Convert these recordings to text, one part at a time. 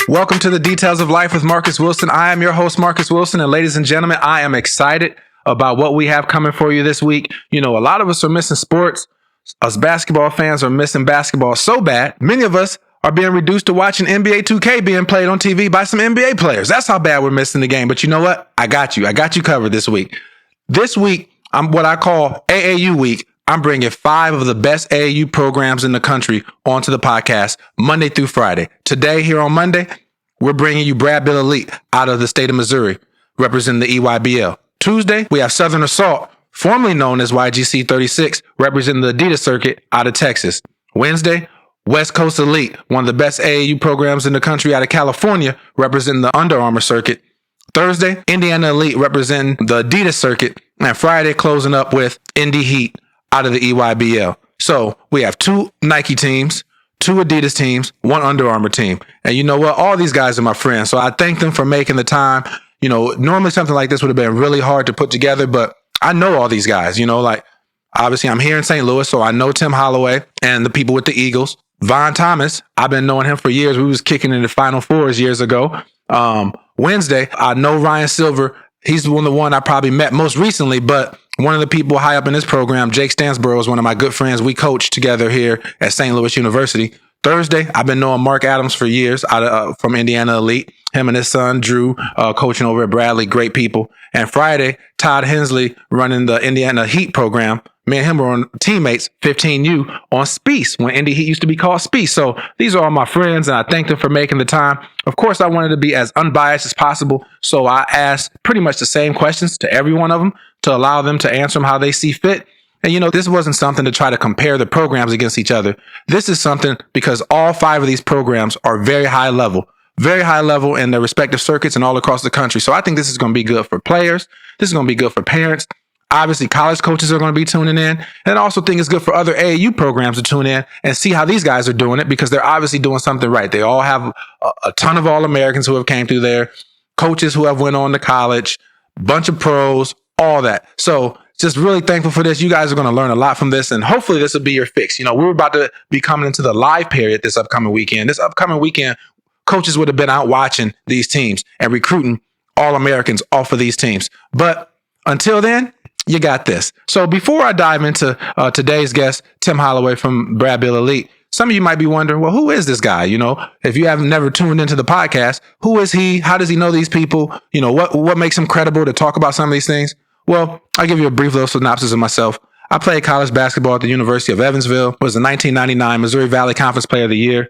Welcome to the Details of Life with Marcus Wilson. I am your host, Marcus Wilson. And ladies and gentlemen, I am excited about what we have coming for you this week. You know, a lot of us are missing sports. Us basketball fans are missing basketball so bad. Many of us are being reduced to watching NBA 2K being played on TV by some NBA players. That's how bad we're missing the game. But you know what? I got you. I got you covered this week. This week, I'm what I call AAU week. I'm bringing 5 of the best AAU programs in the country onto the podcast Monday through Friday. Today, here on Monday, we're bringing you Beal Elite out of the state of Missouri, representing the EYBL. Tuesday, we have Southern Assault, formerly known as YGC 36, representing the Adidas circuit out of Texas. Wednesday, West Coast Elite, one of the best AAU programs in the country out of California, representing the Under Armour circuit. Thursday, Indiana Elite, representing the Adidas circuit. And Friday, closing up with Indy Heat out of the EYBL. So we have 2 Nike teams, 2 Adidas teams, 1 Under Armour team. And you know what? All these guys are my friends. So I thank them for making the time. You know, normally something like this would have been really hard to put together, but I know all these guys, you know, like obviously I'm here in St. Louis, so I know Tim Holloway and the people with the Eagles. Von Thomas, I've been knowing him for years. We was kicking in the Final Fours years ago. Wednesday, I know Ryan Silver. He's the one I probably met most recently, but one of the people high up in this program, Jake Stansborough, is one of my good friends. We coach together here at St. Louis University. Thursday, I've been knowing Mark Adams for years from Indiana Elite. Him and his son, Drew, coaching over at Bradley, great people. And Friday, Todd Hensley running the Indiana Heat program. Me and him were on teammates, 15U, on Spiece, when Indy Heat used to be called Spiece. So these are all my friends, and I thank them for making the time. Of course, I wanted to be as unbiased as possible, so I asked pretty much the same questions to every one of them to allow them to answer them how they see fit. And, you know, this wasn't something to try to compare the programs against each other. This is something because all 5 of these programs are very high level in their respective circuits and all across the country. So I think this is going to be good for players. This is going to be good for parents. Obviously, college coaches are going to be tuning in. And I also think it's good for other AAU programs to tune in and see how these guys are doing it because they're obviously doing something right. They all have a ton of All-Americans who have came through there, coaches who have went on to college, bunch of pros, all that. So just really thankful for this. You guys are going to learn a lot from this, and hopefully this will be your fix. You know, we're about to be coming into the live period this upcoming weekend. This upcoming weekend, coaches would have been out watching these teams and recruiting All-Americans off of these teams. But until then, you got this. So before I dive into today's guest, Tim Holloway from Beal Elite, some of you might be wondering, well, who is this guy? You know, if you have never tuned into the podcast, who is he? How does he know these people? You know, what makes him credible to talk about some of these things? Well, I'll give you a brief little synopsis of myself. I played college basketball at the University of Evansville, was the 1999 Missouri Valley Conference Player of the Year.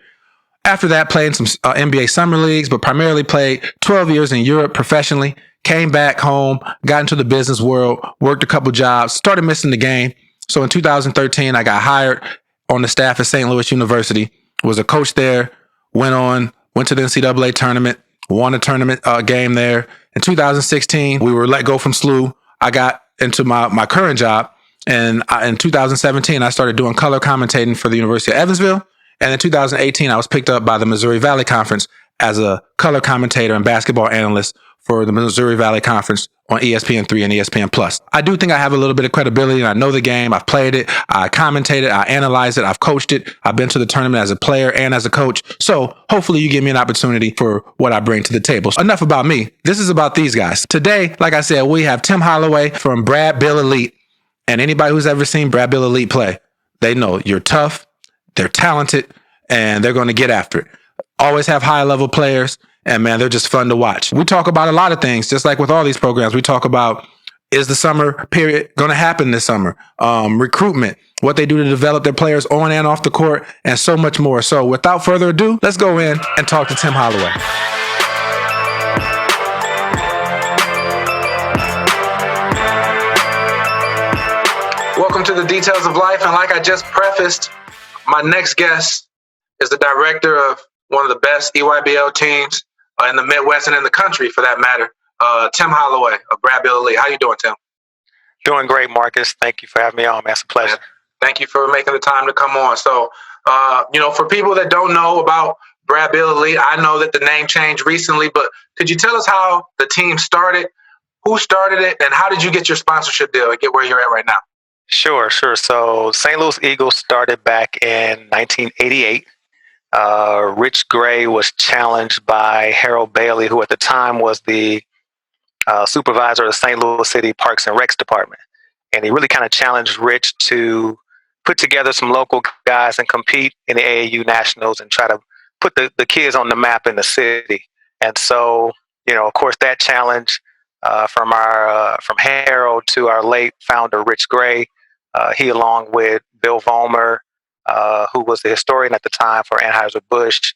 After that, played in some NBA summer leagues, but primarily played 12 years in Europe professionally. Came back home, got into the business world, worked a couple jobs, started missing the game. So in 2013, I got hired on the staff at St. Louis University, was a coach there, went to the NCAA tournament, won a tournament game there. In 2016, we were let go from SLU. I got into my current job. And in 2017, I started doing color commentating for the University of Evansville. And in 2018, I was picked up by the Missouri Valley Conference as a color commentator and basketball analyst for the Missouri Valley Conference on ESPN3 and ESPN+. I do think I have a little bit of credibility, and I know the game. I've played it. I commentated. I analyzed it. I've coached it. I've been to the tournament as a player and as a coach. So hopefully you give me an opportunity for what I bring to the table. So enough about me. This is about these guys. Today, like I said, we have Tim Holloway from Beal Elite. And anybody who's ever seen Beal Elite play, they know you're tough, they're talented, and they're going to get after it. Always have high-level players. And man, they're just fun to watch. We talk about a lot of things, just like with all these programs. We talk about, is the summer period going to happen this summer? Recruitment, what they do to develop their players on and off the court, and so much more. So without further ado, let's go in and talk to Tim Holloway. Welcome to the Details of Life. And like I just prefaced, my next guest is the director of one of the best EYBL teams in the Midwest and in the country, for that matter, Tim Holloway of Beal Elite. How you doing, Tim? Doing great, Marcus. Thank you for having me on, man. It's a pleasure. Thank you for making the time to come on. So, for people that don't know about Beal Elite, I know that the name changed recently, but could you tell us how the team started, who started it, and how did you get your sponsorship deal and get where you're at right now? Sure. So St. Louis Eagles started back in 1988. Rich Gray was challenged by Harold Bailey, who at the time was the supervisor of the St. Louis City Parks and Recs Department. And he really kind of challenged Rich to put together some local guys and compete in the AAU Nationals and try to put the kids on the map in the city. And so, of course, that challenge from Harold to our late founder, Rich Gray, he along with Bill Vollmer, who was the historian at the time for Anheuser-Busch,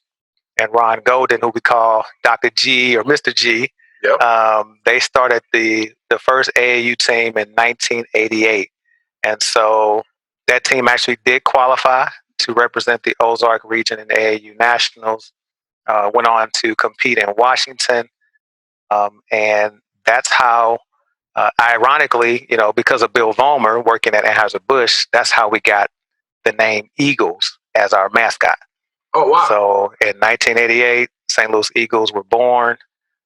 and Ron Golden, who we call Dr. G or Mr. G. Yep. They started the first AAU team in 1988. And so that team actually did qualify to represent the Ozark region in the AAU Nationals, went on to compete in Washington. And that's how, ironically, because of Bill Vollmer working at Anheuser-Busch, that's how we got the name Eagles as our mascot. Oh, wow. So in 1988, St. Louis Eagles were born.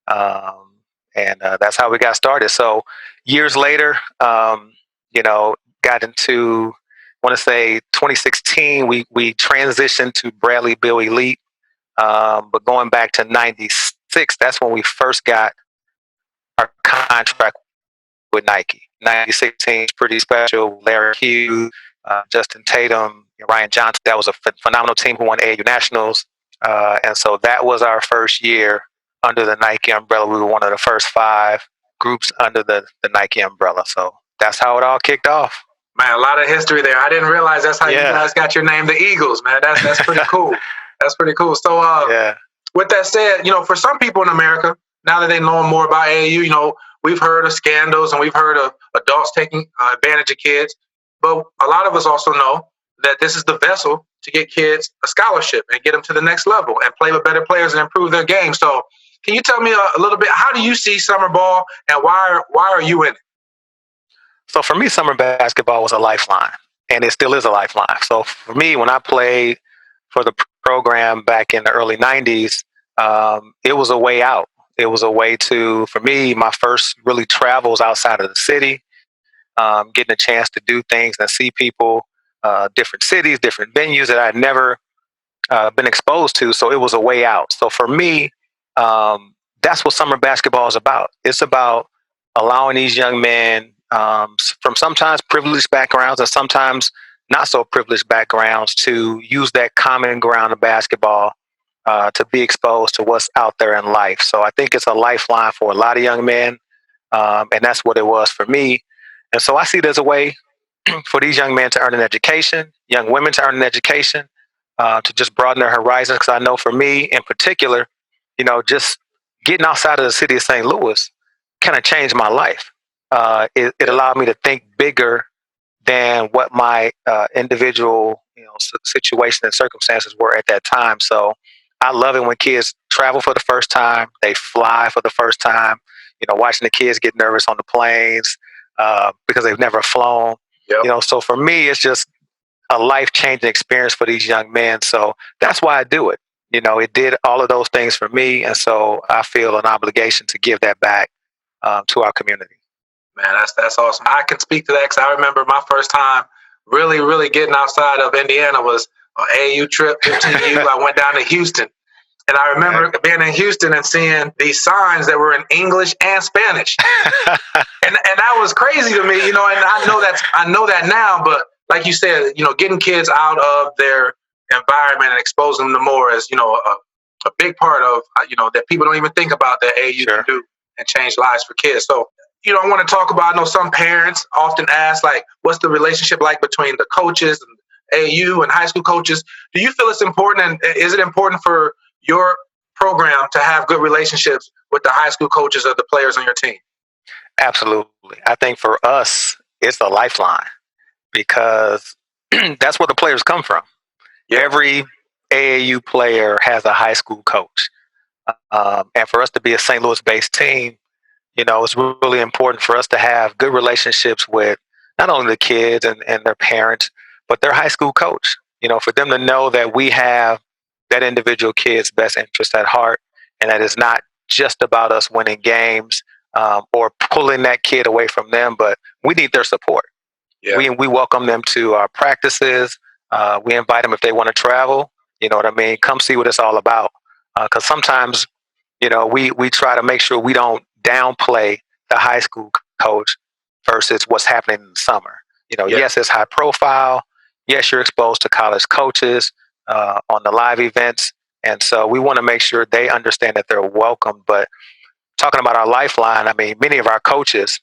And that's how we got started. So years later, got into, I want to say 2016, we transitioned to Bradley Beal Elite. But going back to 96, that's when we first got our contract with Nike. 2016 is pretty special. Larry Hughes, Justin Tatum, Ryan Johnson. That was a phenomenal team who won AAU Nationals. And so that was our first year under the Nike umbrella. We were one of the first 5 groups under the Nike umbrella. So that's how it all kicked off. Man, a lot of history there. I didn't realize that's how you guys got your name, the Eagles, man. That's pretty cool. That's pretty cool. So with that said, for some people in America, now that they know more about AAU, we've heard of scandals and we've heard of adults taking advantage of kids. But a lot of us also know that this is the vessel to get kids a scholarship and get them to the next level and play with better players and improve their game. So can you tell me a little bit, how do you see summer ball and why are you in it? So for me, summer basketball was a lifeline, and it still is a lifeline. So for me, when I played for the program back in the early 90s, it was a way out. It was a way to, for me, my first really travels outside of the city, getting a chance to do things and see people, different cities, different venues that I'd never been exposed to. So it was a way out. So for me, that's what summer basketball is about. It's about allowing these young men from sometimes privileged backgrounds and sometimes not so privileged backgrounds to use that common ground of basketball to be exposed to what's out there in life. So I think it's a lifeline for a lot of young men, and that's what it was for me. And so I see it as a way for these young men to earn an education, young women to earn an education, to just broaden their horizons. Because I know for me in particular, just getting outside of the city of St. Louis kind of changed my life. It allowed me to think bigger than what my individual situation and circumstances were at that time. So I love it when kids travel for the first time, they fly for the first time, watching the kids get nervous on the planes because they've never flown. Yep. So for me, it's just a life-changing experience for these young men. So that's why I do it. It did all of those things for me. And so I feel an obligation to give that back to our community. Man, that's awesome. I can speak to that because I remember my first time really, really getting outside of Indiana was an AAU trip, 15U. I went down to Houston. And I remember being in Houston and seeing these signs that were in English and Spanish. and that was crazy to me, and I know that now, but like you said, getting kids out of their environment and exposing them to more is, a big part of, that people don't even think about that AAU can do and change lives for kids. So, I want to talk about, I know some parents often ask, like, what's the relationship like between the coaches and AAU and high school coaches? Do you feel it's important, and is it important for your program to have good relationships with the high school coaches or the players on your team? Absolutely. I think for us, it's a lifeline because that's where the players come from. Yeah. Every AAU player has a high school coach. And for us to be a St. Louis-based team, it's really important for us to have good relationships with not only the kids and their parents, but their high school coach. For them to know that we have that individual kid's best interest at heart, and that it's not just about us winning games or pulling that kid away from them, but we need their support. Yeah. We welcome them to our practices. We invite them if they want to travel. You know what I mean? Come see what it's all about. Because sometimes, we try to make sure we don't downplay the high school coach versus what's happening in the summer. Yes, it's high profile. Yes, you're exposed to college coaches on the live events. And so we want to make sure they understand that they're welcome. But talking about our lifeline, I mean, many of our coaches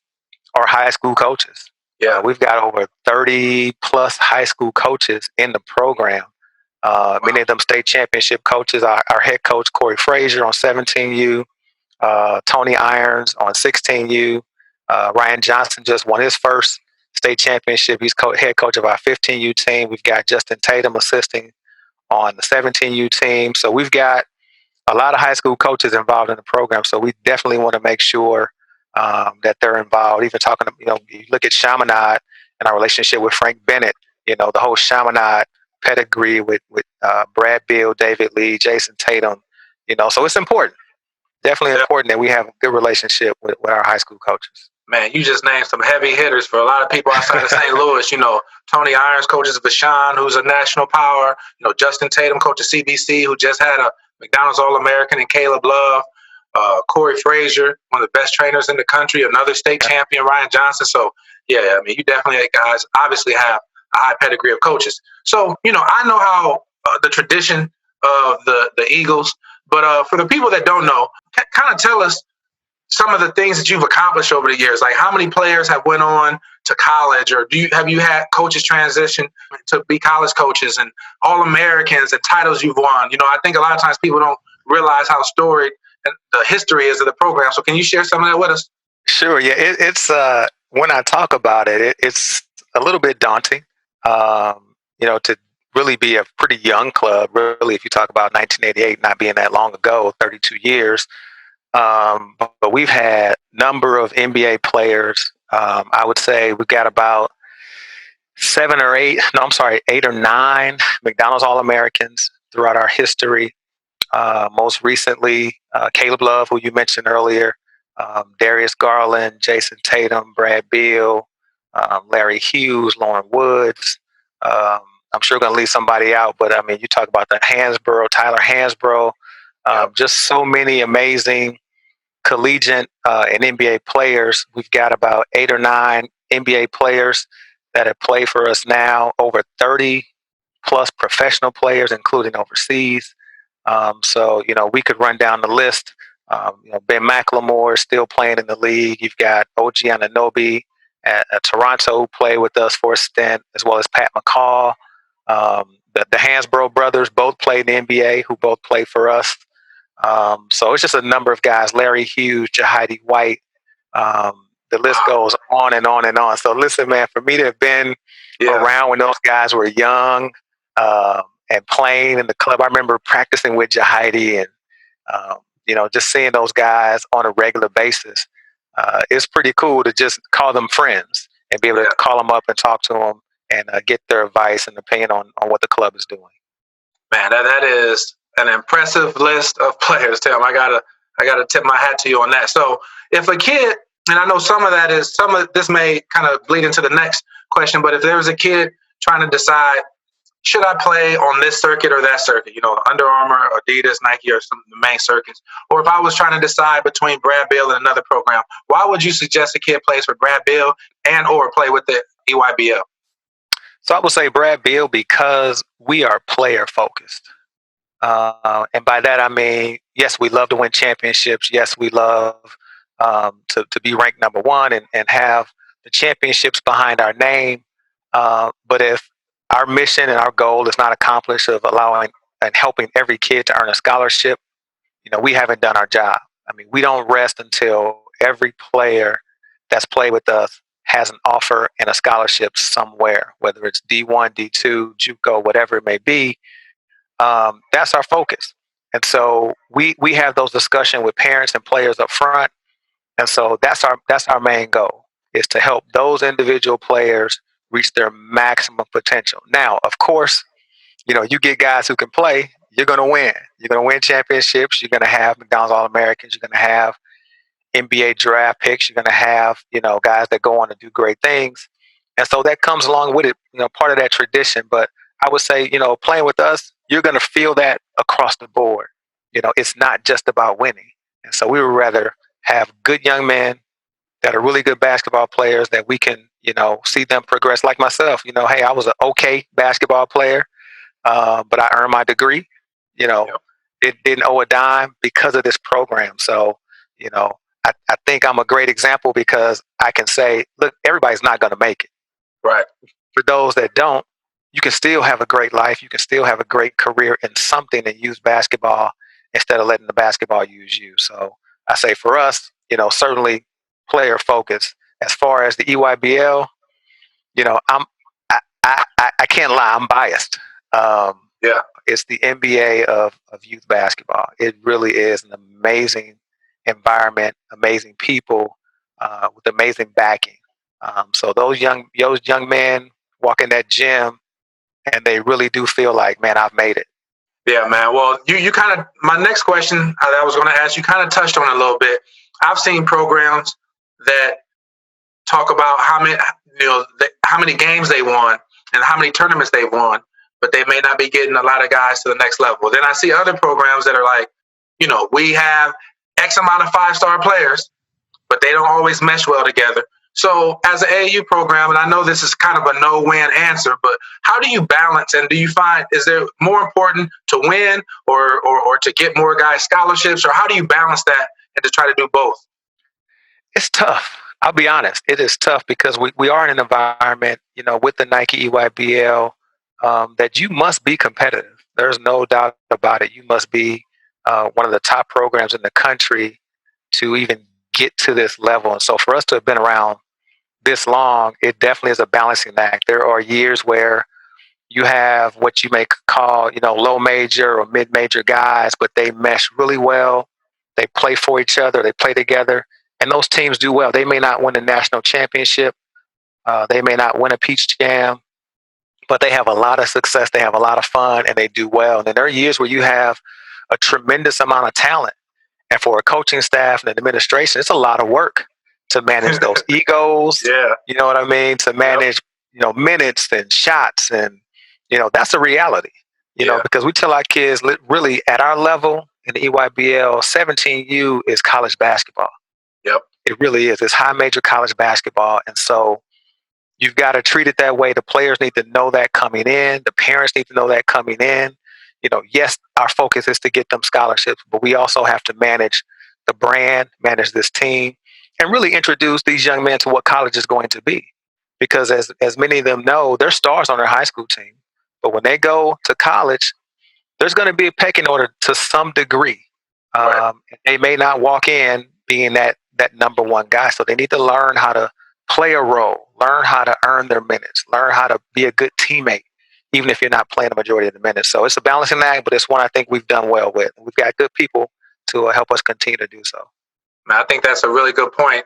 are high school coaches. Yeah. We've got over 30 plus high school coaches in the program. Many of them state championship coaches. Our head coach, Corey Frazier, on 17U. Tony Irons on 16U. Ryan Johnson just won his first state championship. He's head coach of our 15U team. We've got Justin Tatum assisting on the 17U team. So we've got a lot of high school coaches involved in the program. So we definitely want to make sure that they're involved. Even talking, you look at Chaminade and our relationship with Frank Bennett, the whole Chaminade pedigree with Brad Beal, David Lee, Jason Tatum, so it's important. Definitely important that we have a good relationship with our high school coaches. Man, you just named some heavy hitters for a lot of people outside of St. Louis. Tony Irons coaches Vashon, who's a national power. Justin Tatum coaches CBC, who just had a McDonald's All-American, and Caleb Love. Corey Frazier, one of the best trainers in the country, another state champion, Ryan Johnson. So, yeah, I mean, you definitely guys obviously have a high pedigree of coaches. So, I know how the tradition of the Eagles, but for the people that don't know, kind of tell us some of the things that you've accomplished over the years. Like, how many players have went on to college, or have you had coaches transition to be college coaches, and All-Americans and titles you've won? I think a lot of times people don't realize how storied the history is of the program. So can you share some of that with us? Sure. Yeah, it's when I talk about it, it's a little bit daunting. To really be a pretty young club. Really, if you talk about 1988 not being that long ago, 32 years. But we've had a number of NBA players. I would say we've got about 8 or 9 McDonald's All-Americans throughout our history. Most recently, Caleb Love, who you mentioned earlier, Darius Garland, Jason Tatum, Brad Beal, Larry Hughes, Lauren Woods. I'm sure going to leave somebody out, but I mean, you talk about Tyler Hansbrough, just so many amazing collegiate and NBA players. We've got about 8 or 9 NBA players that have played for us now, over 30 plus professional players, including overseas. So, we could run down the list. Ben McLemore is still playing in the league. You've got OG Anunoby at Toronto, who played with us for a stint, as well as Pat McCall. The Hansbrough brothers both played in the NBA, who both played for us. So it's just a number of guys, Larry Hughes, Jahidi White. The list goes on and on and on. So listen, man, for me to have been around when those guys were young and playing in the club, I remember practicing with Jahidi and, just seeing those guys on a regular basis. It's pretty cool to just call them friends and be able to call them up and talk to them and get their advice and opinion on what the club is doing. Man, that is an impressive list of players, Tim. I gotta tip my hat to you on that. So if a kid, and I know some of this may kind of bleed into the next question, but if there was a kid trying to decide, should I play on this circuit or that circuit, Under Armour, Adidas, Nike, or some of the main circuits, or if I was trying to decide between Brad Beal and another program, why would you suggest a kid plays for Brad Beal and or play with the EYBL? So I would say Brad Beal, because we are player focused. And by that, I mean, yes, we love to win championships. Yes, we love to be ranked number one and have the championships behind our name. But if our mission and our goal is not accomplished of allowing and helping every kid to earn a scholarship, we haven't done our job. I mean, we don't rest until every player that's played with us has an offer and a scholarship somewhere, whether it's D1, D2, JUCO, whatever it may be. That's our focus. And so we have those discussions with parents and players up front. And so that's our main goal, is to help those individual players reach their maximum potential. Now, of course, you get guys who can play, you're going to win. You're going to win championships. You're going to have McDonald's All-Americans. You're going to have NBA draft picks. You're going to have, guys that go on to do great things. And so that comes along with it, part of that tradition. But I would say, playing with us, you're going to feel that across the board. It's not just about winning. And so we would rather have good young men that are really good basketball players that we can, see them progress. Like myself, hey, I was an okay basketball player, but I earned my degree. Yep. It didn't owe a dime because of this program. So, I think I'm a great example because I can say, look, everybody's not going to make it. Right. For those that don't, you can still have a great life. You can still have a great career in something and use basketball instead of letting the basketball use you. So I say for us, certainly player focus. As far as the EYBL, I can't lie, I'm biased. Yeah. It's the NBA of youth basketball. It really is an amazing environment, amazing people, with amazing backing. So those young men walk in that gym and they really do feel like, man, I've made it. Yeah, man. Well, you kind of, my next question that I was going to ask, you kind of touched on it a little bit. I've seen programs that talk about how many games they won and how many tournaments they won, but they may not be getting a lot of guys to the next level. Then I see other programs that are like, we have X amount of 5-star players, but they don't always mesh well together. So as an AAU program, and I know this is kind of a no-win answer, but how do you balance, and do you find, is there more important to win or to get more guys scholarships, or how do you balance that and to try to do both? It's tough. I'll be honest. It is tough because we are in an environment, with the NIKE EYBL, that you must be competitive. There's no doubt about it. You must be one of the top programs in the country to even get to this level. And so for us to have been around this long, it definitely is a balancing act. There are years where you have what you may call, low major or mid major guys, but they mesh really well. They play for each other. They play together. And those teams do well. They may not win the national championship. They may not win a Peach Jam, but they have a lot of success. They have a lot of fun and they do well. And then there are years where you have a tremendous amount of talent. And for a coaching staff and an administration, it's a lot of work to manage those egos. Yeah. You know what I mean? To manage, minutes and shots. And, that's a reality, because we tell our kids really at our level in the EYBL, 17U is college basketball. Yep. It really is. It's high major college basketball. And so you've got to treat it that way. The players need to know that coming in. The parents need to know that coming in. Yes, our focus is to get them scholarships, but we also have to manage the brand, manage this team, and really introduce these young men to what college is going to be. Because as many of them know, they're stars on their high school team. But when they go to college, there's going to be a pecking order to some degree. Right. They may not walk in being that number one guy. So they need to learn how to play a role, learn how to earn their minutes, learn how to be a good teammate, even if you're not playing the majority of the minutes. So it's a balancing act, but it's one I think we've done well with. We've got good people to help us continue to do so. Man, I think that's a really good point.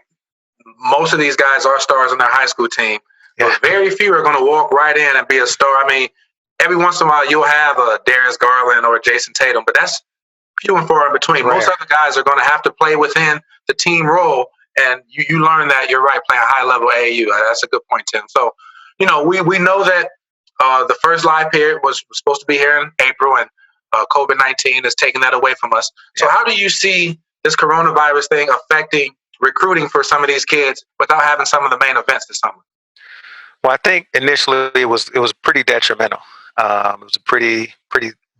Most of these guys are stars on their high school team. Yeah. But very few are going to walk right in and be a star. I mean, every once in a while you'll have a Darius Garland or a Jason Tatum, but that's few and far in between. Rare. Most other guys are going to have to play within the team role, and you learn that, you're right, playing high level AAU. That's a good point, Tim. So, we know that the first live period was supposed to be here in April, and COVID-19 has taken that away from us. So how do you see this coronavirus thing affecting recruiting for some of these kids without having some of the main events this summer? Well, I think initially it was pretty detrimental. It was a pretty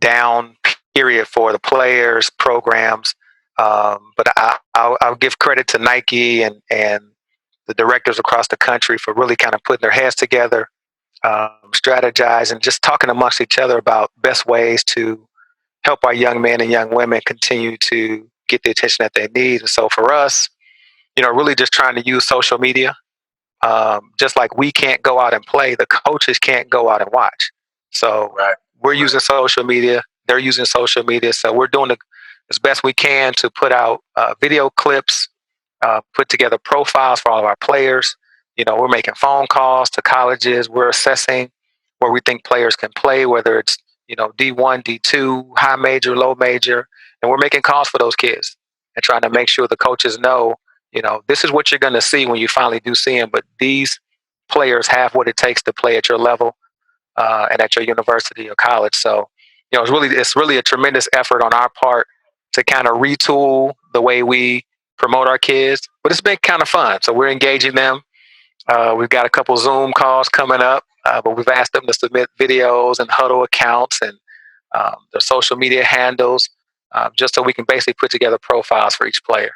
down period for the players, programs. But I'll give credit to Nike and the directors across the country for really kind of putting their heads together, strategizing, just talking amongst each other about best ways to help our young men and young women continue to get the attention that they need. And so for us, really just trying to use social media. Just like we can't go out and play, the coaches can't go out and watch. So we're using social media. They're using social media. So we're doing as best we can to put out video clips, put together profiles for all of our players. We're making phone calls to colleges. We're assessing where we think players can play, whether it's, D1, D2, high major, low major. And we're making calls for those kids and trying to make sure the coaches know, this is what you're going to see when you finally do see them. But these players have what it takes to play at your level and at your university or college. So it's really a tremendous effort on our part to kind of retool the way we promote our kids. But it's been kind of fun. So we're engaging them. We've got a couple Zoom calls coming up, but we've asked them to submit videos and huddle accounts and their social media handles, just so we can basically put together profiles for each player.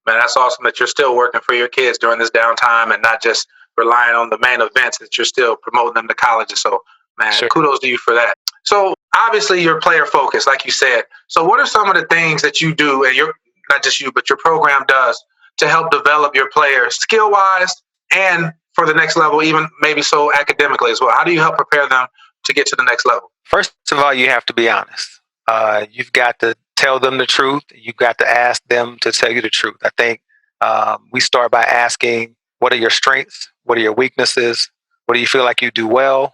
Man, that's awesome that you're still working for your kids during this downtime and not just relying on the main events, that you're still promoting them to colleges. So, man, Sure. Kudos to you for that. So, obviously, you're player focused, like you said. So, what are some of the things that you do, and you're not just you, but your program does to help develop your players skill wise and for the next level, even maybe so academically as well? How do you help prepare them to get to the next level? First of all, you have to be honest. You've got to tell them the truth. You've got to ask them to tell you the truth. I think we start by asking, what are your strengths? What are your weaknesses? What do you feel like you do well?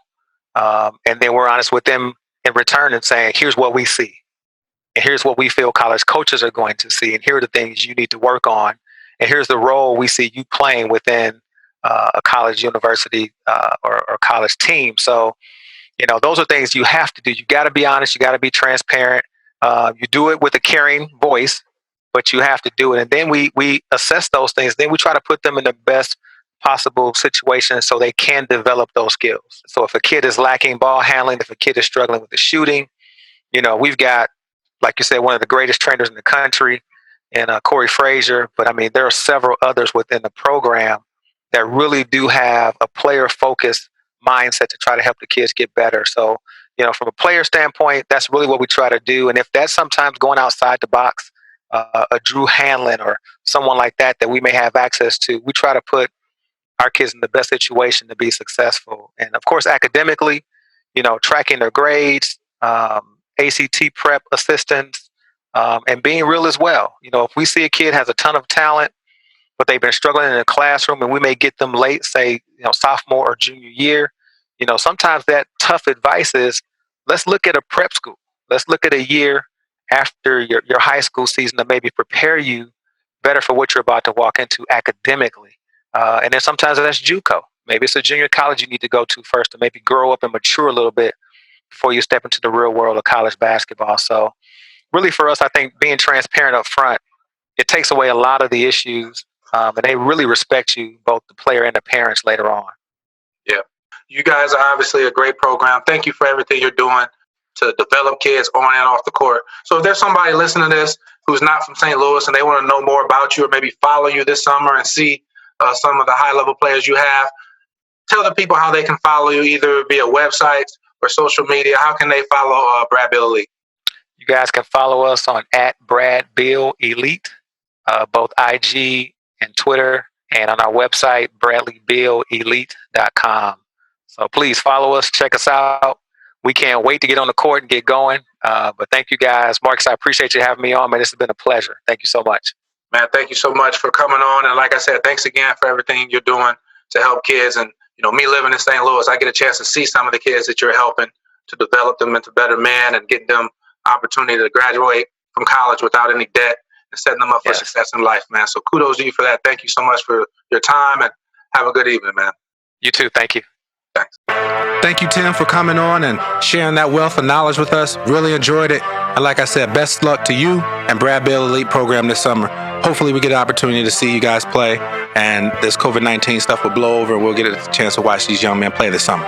And then we're honest with them in return and saying, here's what we see. And here's what we feel college coaches are going to see. And here are the things you need to work on. And here's the role we see you playing within a college, university, or college team. So, those are things you have to do. You got to be honest. You got to be transparent. You do it with a caring voice, but you have to do it. And then we assess those things. Then we try to put them in the best possible situation so they can develop those skills. So if a kid is lacking ball handling, if a kid is struggling with the shooting, we've got, like you said, one of the greatest trainers in the country, and Corey Frazier. But I mean, there are several others within the program that really do have a player-focused mindset to try to help the kids get better. So, from a player standpoint, that's really what we try to do. And if that's sometimes going outside the box, a Drew Hanlon or someone like that we may have access to, we try to put our kids in the best situation to be successful. And of course, academically, tracking their grades, ACT prep assistance, and being real as well. If we see a kid has a ton of talent, but they've been struggling in the classroom, and we may get them late, say, sophomore or junior year, sometimes that tough advice is, let's look at a prep school. Let's look at a year after your high school season to maybe prepare you better for what you're about to walk into academically. And then sometimes that's JUCO. Maybe it's a junior college you need to go to first to maybe grow up and mature a little bit before you step into the real world of college basketball. So really for us, I think being transparent up front, it takes away a lot of the issues, and they really respect you, both the player and the parents later on. Yeah. You guys are obviously a great program. Thank you for everything you're doing to develop kids on and off the court. So if there's somebody listening to this who's not from St. Louis and they want to know more about you or maybe follow you this summer and see some of the high-level players you have, tell the people how they can follow you either via websites or social media. How can they follow Beal Elite? You guys can follow us on @Beal Elite, both IG and Twitter, and on our website, BradleyBealElite.com. So please follow us, check us out. We can't wait to get on the court and get going. But thank you guys. Marcus, I appreciate you having me on, man. This has been a pleasure. Thank you so much. Man, thank you so much for coming on. And like I said, thanks again for everything you're doing to help kids. And, me living in St. Louis, I get a chance to see some of the kids that you're helping to develop them into better men and getting them opportunity to graduate from college without any debt and setting them up for success in life, man. So kudos to you for that. Thank you so much for your time, and have a good evening, man. You too. Thank you. Thanks. Thank you, Tim, for coming on and sharing that wealth of knowledge with us. Really enjoyed it. And like I said, best luck to you and Beal Elite program this summer. Hopefully we get an opportunity to see you guys play, and this COVID-19 stuff will blow over and we'll get a chance to watch these young men play this summer.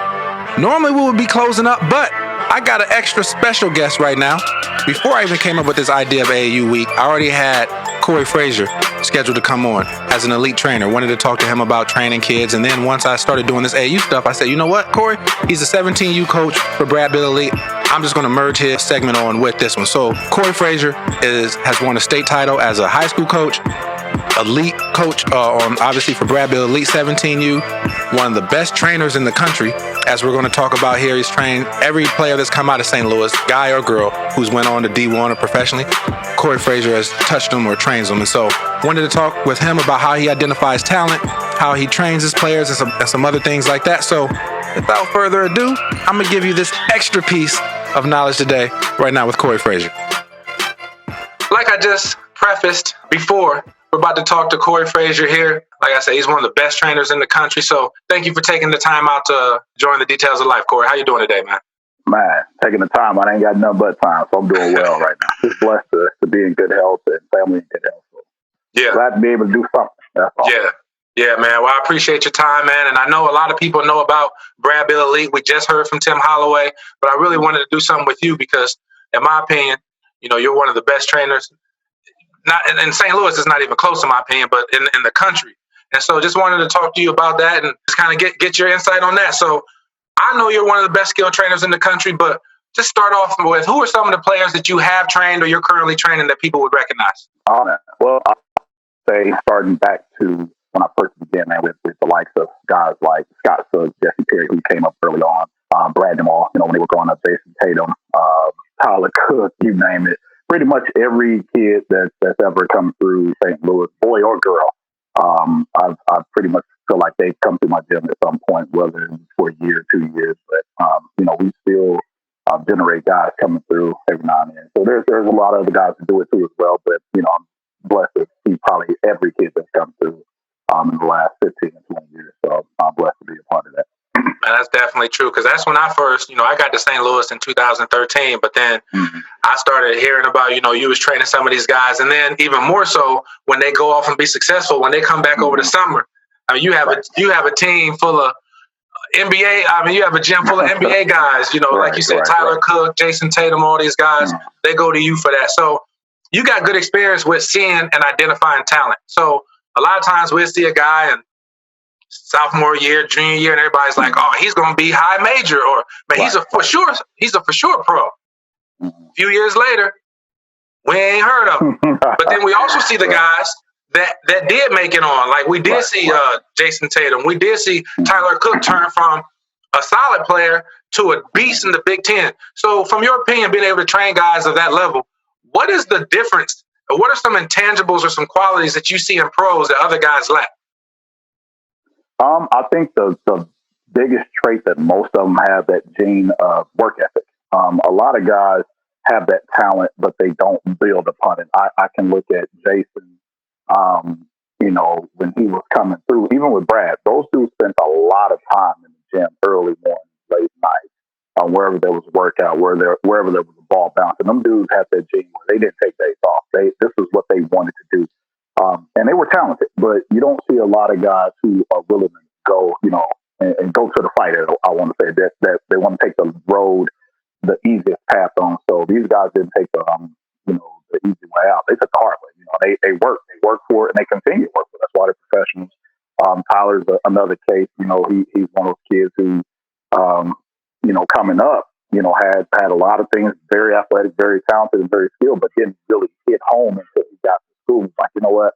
Normally we would be closing up, but I got an extra special guest right now. Before I even came up with this idea of AAU week, I already had Corey Frazier scheduled to come on as an elite trainer. Wanted to talk to him about training kids. And then once I started doing this AAU stuff, I said, you know what, Corey? He's a 17U coach for Beal Elite. I'm just going to merge his segment on with this one. So Corey Frazier has won a state title as a high school coach, elite coach, obviously for Beal Elite 17U, one of the best trainers in the country. As we're going to talk about here, he's trained every player that's come out of St. Louis, guy or girl, who's went on to D1 or professionally. Corey Frazier has touched them or trains them. And so wanted to talk with him about how he identifies talent, how he trains his players, and some other things like that. So without further ado, I'm going to give you this extra piece of knowledge today, right now with Corey Frazier. Like I just prefaced before, we're about to talk to Corey Frazier here. Like I said, he's one of the best trainers in the country. So thank you for taking the time out to join the details of life, Corey. How you doing today, man? Man, taking the time. I ain't got nothing but time, so I'm doing well right now. Just blessed to be in good health and family in good health. So Yeah. glad to be able to do something. That's all. Yeah, man. Well, I appreciate your time, man. And I know a lot of people know about Beal Elite. We just heard from Tim Holloway, but I really wanted to do something with you because, in my opinion, you're one of the best trainers. Not in St. Louis, it's not even close to my opinion, but in the country. And so, just wanted to talk to you about that and just kind of get your insight on that. So, I know you're one of the best skilled trainers in the country, but just start off with who are some of the players that you have trained or you're currently training that people would recognize? Well, I'll say starting back to when I first began, man, with the likes of guys like Scott Suggs, Jesse Perry, who came up early on, Brad Demall, when they were growing up, Jason Tatum, Tyler Cook, you name it. Pretty much every kid that's ever come through St. Louis, boy or girl, I pretty much feel like they've come through my gym at some point, whether it's for a year, 2 years. But we still generate guys coming through every now and then. So there's a lot of other guys that do it too as well. But I'm blessed to see probably every kid that's come through in the last 15 and 20 years. So I'm blessed to be a part of that. Man, that's definitely true because that's when I first, I got to St. Louis in 2013, but then I started hearing about, you was training some of these guys, and then even more so when they go off and be successful, when they come back over the summer. I mean, you have a team full of NBA. I mean, you have a gym full of NBA guys. Like you said, Tyler Cook, Jason Tatum, all these guys. They go to you for that. So you got good experience with seeing and identifying talent. So a lot of times we'll see a guy and sophomore year, junior year, and everybody's like, "Oh, he's going to be high major," or "Man, he's a for sure pro." A few years later, we ain't heard of him. But then we also see the guys that did make it on. Like we did see Jason Tatum, we did see Tyler Cook turn from a solid player to a beast in the Big Ten. So, from your opinion, being able to train guys of that level, what is the difference? Or what are some intangibles or some qualities that you see in pros that other guys lack? I think the biggest trait that most of them have, that gene of work ethic. A lot of guys have that talent, but they don't build upon it. I can look at Jason, when he was coming through, even with Brad, those dudes spent a lot of time in the gym, early morning, late night, wherever there was a workout, wherever there was a ball bouncing. Them dudes had that gene where they didn't take days off. This is what they wanted to do. And they were talented, but you don't see a lot of guys who are willing to go, and go to the fight. I want to say that they want to take the road, the easiest path on. So these guys didn't take the easy way out. They took the hard way. They work for it, and they continue to work for it. That's why they're professionals. Tyler's another case. He's one of those kids who, coming up, had a lot of things, very athletic, very talented, and very skilled, but didn't really hit home until he got to school. He's like, you know what?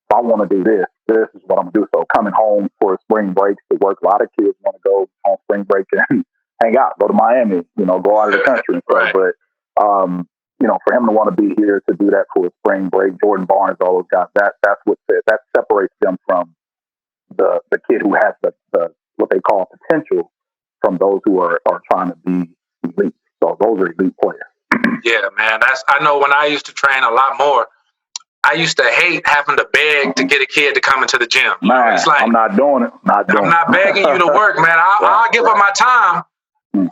If I want to do this is what I'm going to do. So coming home for spring breaks to work, a lot of kids want to go on spring break and hang out, go to Miami, go out of the country and stuff. But, for him to want to be here to do that for a spring break, Jordan Barnes, all those guys, that's what separates them from the kid who has the what they call potential from those who are trying to be elite. So those are elite players. Yeah, man. I know when I used to train a lot more, I used to hate having to beg to get a kid to come into the gym. Man, it's like, I'm not doing it. I'm not begging you to work, man. I'll give up my time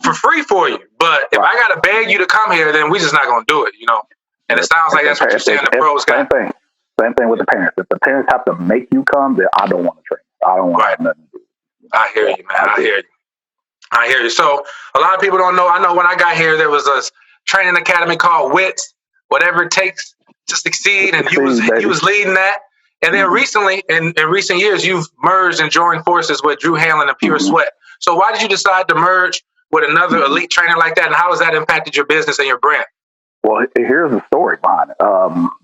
for free for you. But if I got to beg you to come here, then we're just not going to do it, And it sounds like that's what you're saying the pros got. Same thing with the parents. If the parents have to make you come, then I don't want to train. I don't want to have nothing to do. I hear you, man. I hear you. So a lot of people don't know. I know when I got here, there was a training academy called WITS, whatever it takes to succeed, and you was leading that. And then recently, in recent years, you've merged and joined forces with Drew Hanlon and Pure Sweat. So why did you decide to merge with another elite trainer like that, and how has that impacted your business and your brand? Well, here's the story behind it.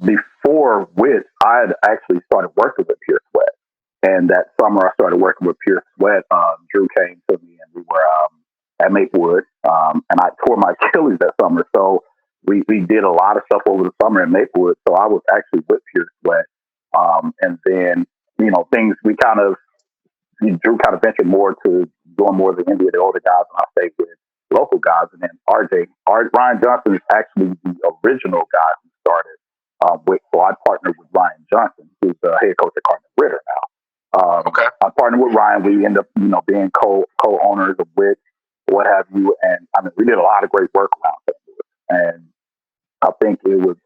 Before WITS, I had actually started working with Pure Sweat. And that summer, I started working with Pure Sweat. Drew came to me, and we were at Maplewood, and I tore my Achilles that summer. So we did a lot of stuff over the summer in Maplewood. So I was actually with Pure Sweat. And then, things Drew kind of ventured more to doing more of the Indy, the older guys, and I stayed with local guys. And then Ryan Johnson is actually the original guy who started with. So I partnered with Ryan Johnson, who's the head coach at Cardinal Ritter now. I partnered with Ryan. We ended up, being co-owners of WITS, what have you. And I mean, we did a lot of great work around St. Louis. And I think it was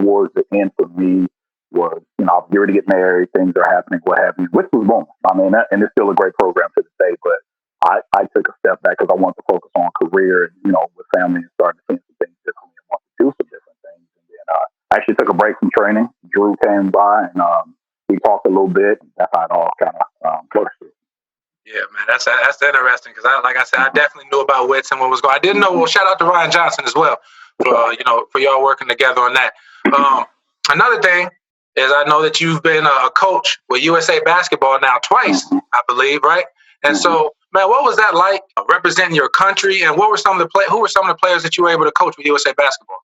towards the end for me was, I was getting ready to get married, things are happening, what have you, which was boom. I mean, and it's still a great program to this day, but I took a step back because I wanted to focus on career and, with family and starting to see some things differently and want to do some different things. And then I actually took a break from training. Drew came by and we talked a little bit. That's how it all kind of flourished. Yeah, man, that's interesting because like I said, I definitely knew about Wits and what was going on. I didn't know. Well, shout out to Ryan Johnson as well for for y'all working together on that. Another thing is I know that you've been a coach with USA Basketball now twice, I believe, right? And so, man, what was that like representing your country? And what were some of the who were some of the players that you were able to coach with USA Basketball?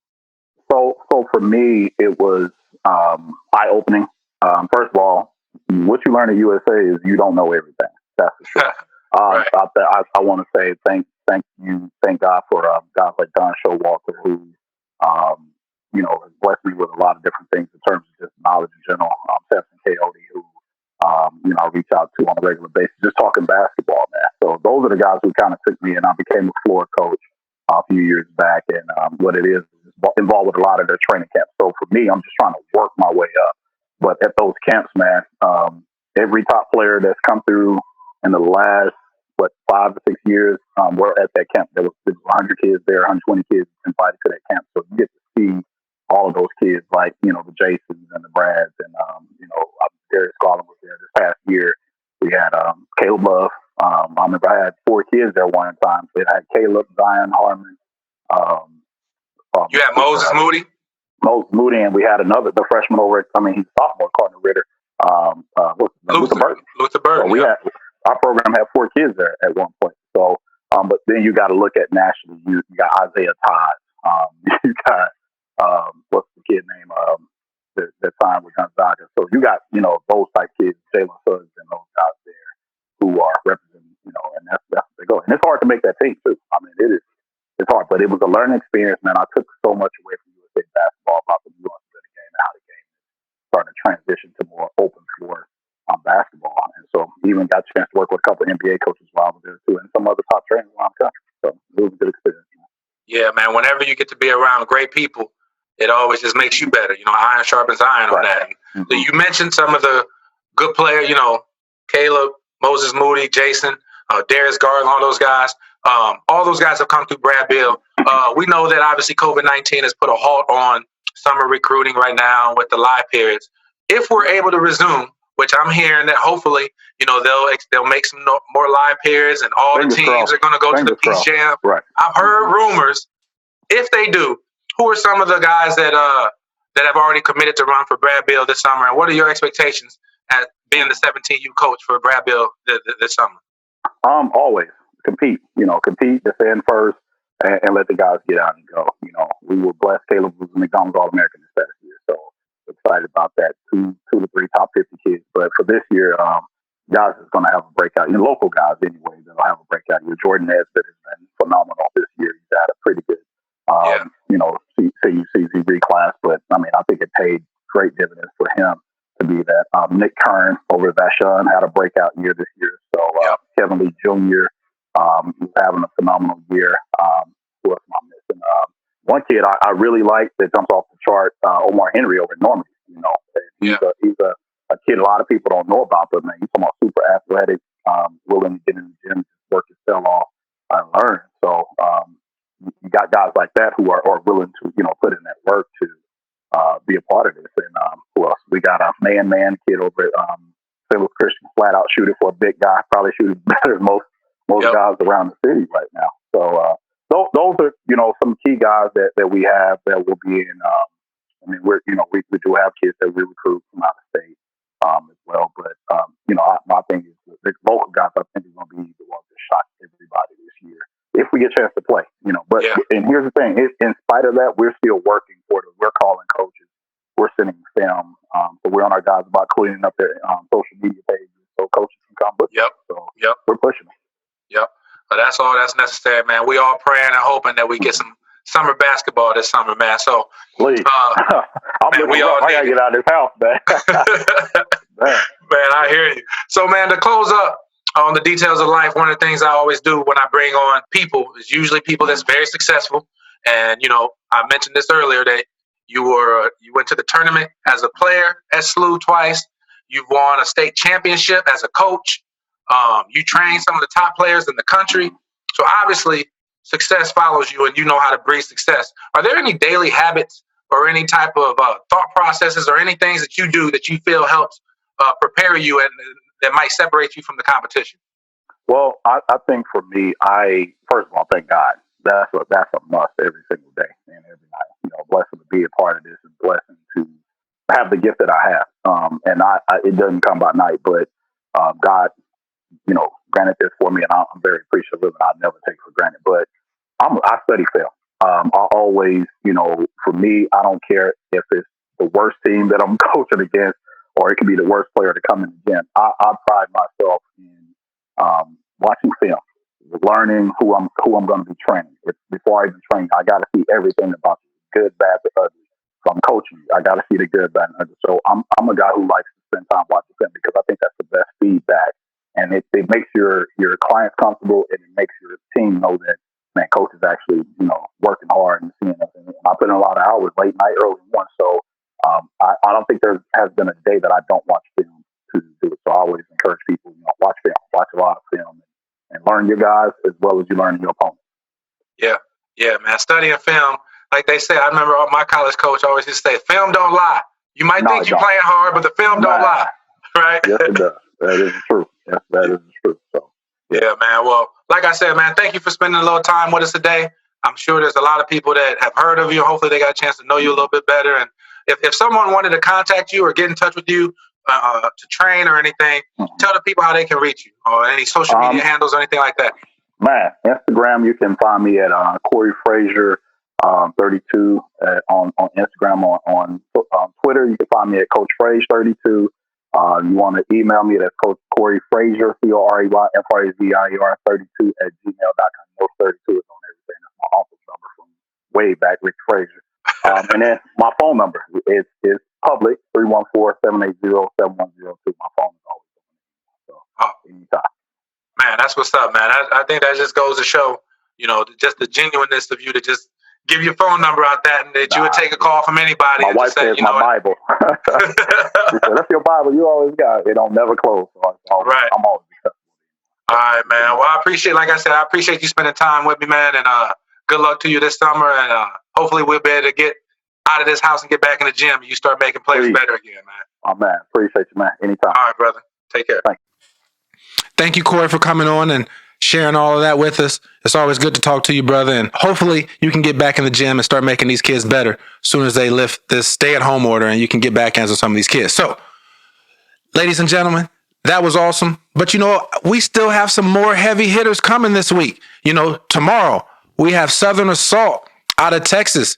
So for me, it was eye opening. First of all, what you learn at USA is you don't know everything. That's for sure. Right. I want to say thank God for guys like Don Showalter who has blessed me with a lot of different things in terms of just knowledge in general. Stephen Coyote, who I reach out to on a regular basis, just talking basketball, man. So those are the guys who kind of took me, and I became a floor coach a few years back. And what it is involved with a lot of their training camps. So for me, I'm just trying to work my way up. But at those camps, man, every top player that's come through in the last 5 to 6 years, we're at that camp. There was 100 kids there, 120 kids invited to that camp. So you get to see all of those kids, like the Jasons and the Brads, and Darius Garland was there this past year. We had Caleb Love. I remember I had 4 kids there one time. So it had Caleb, Zion, Harmon. You had Moses Moody. Moses Moody, and we had the freshman over at, he's a sophomore, Carter Ritter. Luther Burton. Luther Burton. So our program had 4 kids there at one point. So, but then you got to look at nationally. You got Isaiah Todd. You got what's the kid name? That signed with Gonzaga. So you got those type kids, Jalen Suggs and those guys there who are representing. And that's where they go. And it's hard to make that team too. It's hard, but it was a learning experience, man. I took so much away from USA basketball about the nuances of the game and how the game is starting to transition to more open floor basketball. And so even got a chance to work with a couple of NBA coaches while I was there too, and some other top trainers around the country. So it was a good experience. Yeah, man. Whenever you get to be around great people, it always just makes you better. Iron sharpens iron on that. Mm-hmm. So you mentioned some of the good players, Caleb, Moses Moody, Jason, Darius Garland, all those guys. All those guys have come through Brad Beal. We know that obviously COVID-19 has put a halt on summer recruiting right now with the live periods. If we're able to resume, which I'm hearing that hopefully, they'll make some more live periods and all the teams are going to go to the Peace Jam. Right. I've heard rumors. If they do, who are some of the guys that have already committed to run for Brad Beal this summer? And what are your expectations at being the 17U coach for Brad Beal this summer? Always compete, defend first, and let the guys get out and go. We were blessed. Caleb was a McDonald's All-American this past year, so excited about that. 2 to 3 top 50 kids. But for this year, guys is going to have a breakout. Local guys anyway, that'll have a breakout year. Jordan Nesbitt has been phenomenal this year. He's had a pretty good, CUCZ class. But I think it paid great dividends for him to be that. Nick Kern over at Vashon had a breakout year this year. So Kevin Lee Jr. He's having a phenomenal year. Who else am I missing? One kid I really like that jumps off the chart, Omar Henry over at Normandy. He's a kid a lot of people don't know about, but man, he's super athletic, willing to get in the gym, work his tail off, and learn. So you got guys like that who are willing to put in that work to be a part of this. And who else? We got a man kid over at St. Louis Christian, flat out shooter for a big guy, probably shooting better than most guys around the city right now. So those are some key guys that we have that will be in. We do have kids that we recruit from out of state as well. But my thing is the local guys. I think is going to be the ones that shock everybody this year if we get a chance to play. But and here's the thing: in spite of that, we're still working for it. We're calling coaches. We're sending film. So we're on our guys about cleaning up their social media pages so coaches can come. But we're pushing them. Yep. But that's all that's necessary, man. We all praying and hoping that we get some summer basketball this summer, man. So please, we all I gotta get out of this house, man. Man, I hear you. So, man, to close up, on the details of life, one of the things I always do when I bring on people is usually people that's very successful. And, I mentioned this earlier that you went to the tournament as a player at SLU twice. You've won a state championship as a coach. You train some of the top players in the country. So obviously success follows you and you know how to breed success. Are there any daily habits or any type of thought processes or any things that you do that you feel helps prepare you and that might separate you from the competition? Well, I think for me, first of all, thank God. That's a must every single day and every night. Blessing to be a part of this and blessing to have the gift that I have. And it doesn't come by night, but God, granted this for me, and I'm very appreciative of it. I never take for granted. But I study film. I always, for me, I don't care if it's the worst team that I'm coaching against, or it could be the worst player to come in the gym. I pride myself in watching film, learning who I'm going to be training. Before I even train, I got to see everything about you, good, bad, the ugly. So I'm coaching you. I got to see the good, bad, and ugly. So I'm a guy who likes to spend time watching film because I think that's the best feedback, and it makes your clients comfortable, and it makes your team know that, man, coach is actually working hard and seeing us. And I put in a lot of hours, late night, early morning. So I don't think there has been a day that I don't watch film to do it. So I always encourage people, watch film, watch a lot of film, and learn your guys as well as you learn your opponents. Yeah, man. Studying film, like they say, I remember my college coach always used to say, film don't lie. You might think you're playing hard, but the film don't lie. Right? Yes, it does. That is true. Yes, that is true. So, yeah, man. Well, like I said, man, thank you for spending a little time with us today. I'm sure there's a lot of people that have heard of you. Hopefully they got a chance to know you a little bit better. And if someone wanted to contact you or get in touch with you to train or anything, tell the people how they can reach you or any social media handles or anything like that. Man, Instagram, you can find me at Corey Frazier 32 on Instagram. On Twitter, you can find me at Coach Frazier 32. You want to email me, that's Coach Corey Frazier, CoreyFrazier 32 at gmail.com. No 32 is on everything. That's my uncle's number from way back, Rick Frazier. And then my phone number is public, 314-780-7102. My phone is always open. So anytime. Man, that's what's up, man. I think that just goes to show, just the genuineness of you to just give your phone number out that and that you would take a call from anybody. My wife says my Bible. She said, that's your Bible. You always got it. It don't never close. So right. I'm always acceptable. All right, man. Well, I appreciate you spending time with me, man. And good luck to you this summer. And hopefully we'll be able to get out of this house and get back in the gym and you start making players better again, man. Oh, man. Appreciate you, man. Anytime. All right, brother. Take care. Thank you, Corey, for coming on and sharing all of that with us. It's always good to talk to you, brother. And hopefully you can get back in the gym and start making these kids better as soon as they lift this stay-at-home order and you can get back hands on some of these kids. So, ladies and gentlemen, that was awesome. But, we still have some more heavy hitters coming this week. Tomorrow we have Southern Assault out of Texas.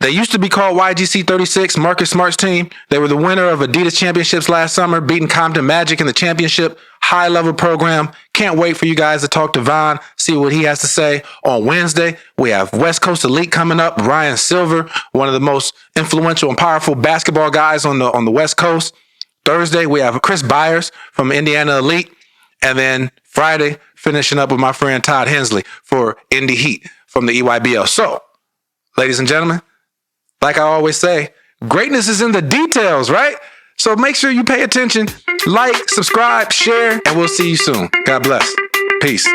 They used to be called YGC 36, Marcus Smart's team. They were the winner of Adidas championships last summer, beating Compton Magic in the championship, high-level program. Can't wait for you guys to talk to Von, see what he has to say. On Wednesday, we have West Coast Elite coming up. Ryan Silver, one of the most influential and powerful basketball guys on the West Coast. Thursday, we have Chris Byers from Indiana Elite. And then Friday, finishing up with my friend Todd Hensley for Indy Heat from the EYBL. So, ladies and gentlemen, like I always say, greatness is in the details, right? So make sure you pay attention, like, subscribe, share, and we'll see you soon. God bless. Peace.